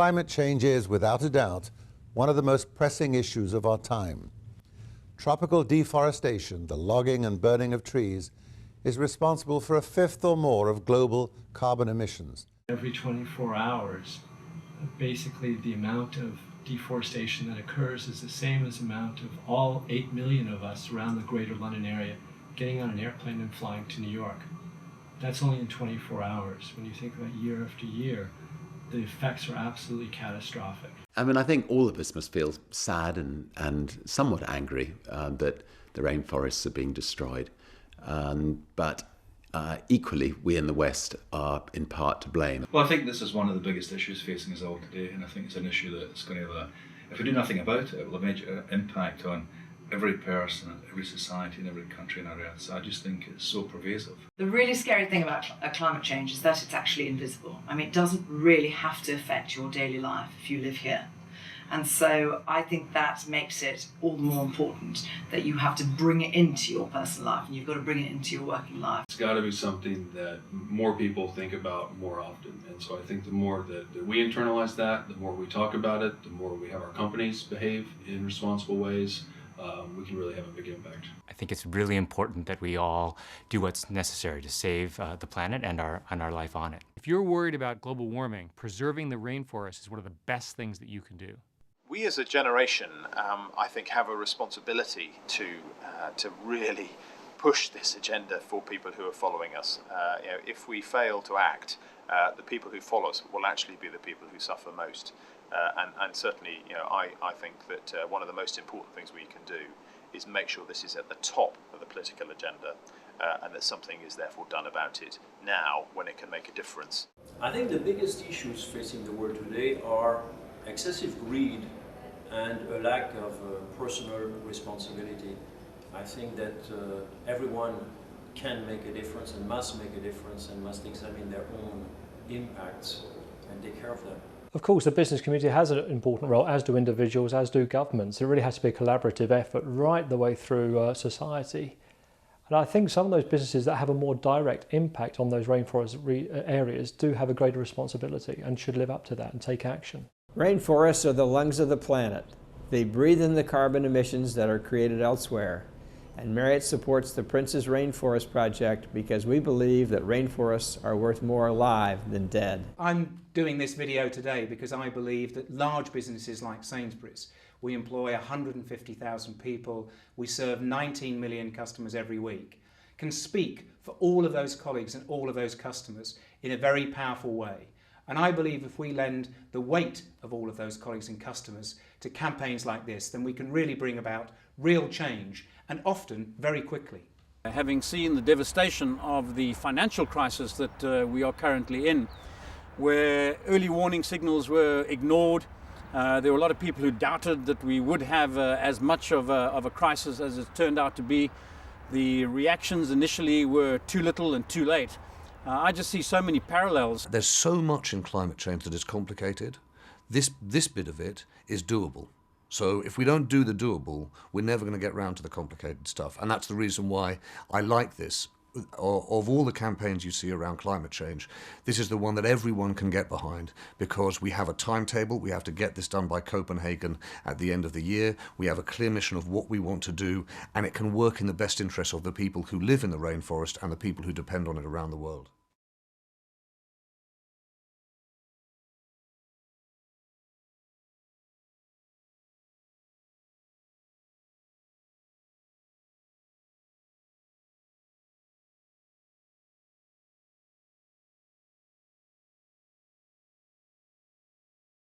climate change is, without a doubt, one of the most pressing issues of our time. Tropical deforestation, the logging and burning of trees, is responsible for a fifth or more of global carbon emissions. Every 24 hours, basically the amount of deforestation that occurs is the same as the amount of all 8 million of us around the greater London area getting on an airplane and flying to New York. That's only in 24 hours. When you think about year after year, the effects are absolutely catastrophic. I mean, I think all of us must feel sad and somewhat angry that the rainforests are being destroyed. But equally, we in the West are in part to blame. Well, I think this is one of the biggest issues facing us all today, and I think it's an issue that's going to have if we do nothing about it, it will have a major impact on every person, every society, and every country on our earth. So I just think it's so pervasive. The really scary thing about climate change is that it's actually invisible. I mean, it doesn't really have to affect your daily life if you live here. And so I think that makes it all the more important that you have to bring it into your personal life, and you've got to bring it into your working life. It's got to be something that more people think about more often. And so I think the more that we internalize that, the more we talk about it, the more we have our companies behave in responsible ways, we can really have a big impact. I think it's really important that we all do what's necessary to save the planet and our life on it. If you're worried about global warming, preserving the rainforest is one of the best things that you can do. We as a generation, I think, have a responsibility to really push this agenda for people who are following us. If we fail to act, the people who follow us will actually be the people who suffer most. And certainly, I think that one of the most important things we can do is make sure this is at the top of the political agenda, and that something is therefore done about it now when it can make a difference. I think the biggest issues facing the world today are excessive greed and a lack of personal responsibility. I think that everyone can make a difference and must make a difference and must examine their own impacts and take care of them. Of course, the business community has an important role, as do individuals, as do governments. It really has to be a collaborative effort right the way through society. And I think some of those businesses that have a more direct impact on those rainforest areas do have a greater responsibility and should live up to that and take action. Rainforests are the lungs of the planet. They breathe in the carbon emissions that are created elsewhere. And Marriott supports the Prince's Rainforest Project because we believe that rainforests are worth more alive than dead. I'm doing this video today because I believe that large businesses like Sainsburys, we employ 150,000 people, we serve 19 million customers every week, can speak for all of those colleagues and all of those customers in a very powerful way. And I believe if we lend the weight of all of those colleagues and customers to campaigns like this, then we can really bring about real change, and often very quickly. Having seen the devastation of the financial crisis that we are currently in, where early warning signals were ignored, there were a lot of people who doubted that we would have as much of a crisis as it turned out to be. The reactions initially were too little and too late. I just see so many parallels. There's so much in climate change that is complicated. This bit of it is doable. So if we don't do the doable, we're never going to get round to the complicated stuff. And that's the reason why I like this. Of all the campaigns you see around climate change, this is the one that everyone can get behind because we have a timetable. We have to get this done by Copenhagen at the end of the year. We have a clear mission of what we want to do, and it can work in the best interest of the people who live in the rainforest and the people who depend on it around the world.